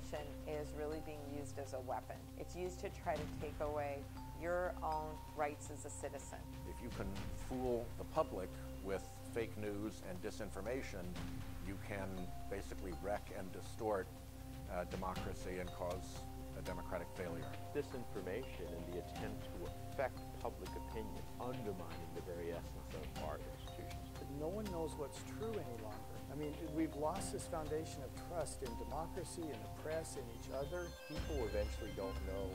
disinformation is really being used as a weapon. It's used to try to take away your own rights as a citizen. If you can fool the public with fake news and disinformation, you can basically wreck and distort democracy and cause a democratic failure. Disinformation and the attempt to affect public opinion, undermining the very essence of our institutions. No one knows what's true any longer. I mean, we've lost this foundation of trust in democracy, in the press, in each other. People eventually don't know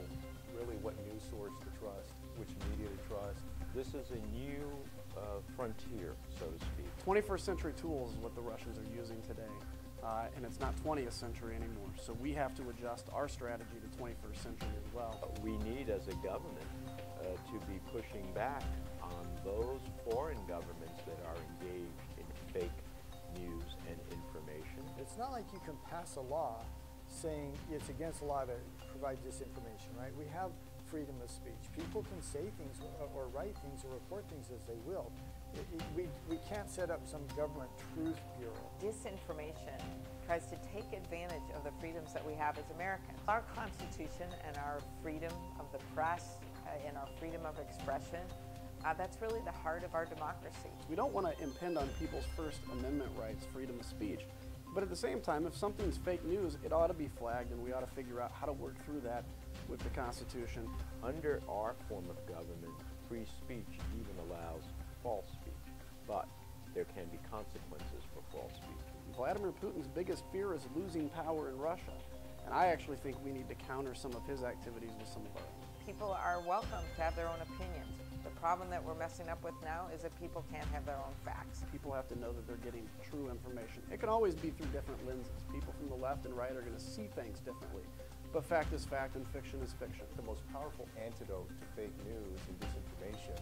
really what news source to trust, which media to trust. This is a new frontier, so to speak. 21st century tools is what the Russians are using today, and it's not 20th century anymore. So we have to adjust our strategy to 21st century as well. We need, as a government, to be pushing back on those foreign governments that are engaged in fake news and information. It's not like you can pass a law saying it's against the law to provide disinformation, right? We have freedom of speech. People can say things or write things or report things as they will. We can't set up some government truth bureau. Disinformation tries to take advantage of the freedoms that we have as Americans. Our Constitution and our freedom of the press and our freedom of expression, that's really the heart of our democracy. We don't want to impede on people's First Amendment rights, freedom of speech. But at the same time, if something's fake news, it ought to be flagged, and we ought to figure out how to work through that with the Constitution. Under our form of government, free speech even allows false speech, but there can be consequences for false speech. Vladimir Putin's biggest fear is losing power in Russia, and I actually think we need to counter some of his activities with some of our own. People are welcome to have their own opinions. The problem that we're messing up with now is that people can't have their own facts. People have to know that they're getting true information. It can always be through different lenses. People from the left and right are going to see things differently. But fact is fact and fiction is fiction. The most powerful antidote to fake news and disinformation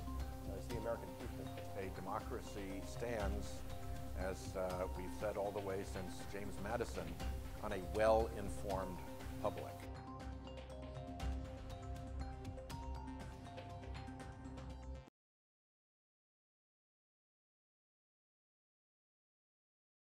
is the American people. A democracy stands, as we've said all the way since James Madison, on a well-informed public.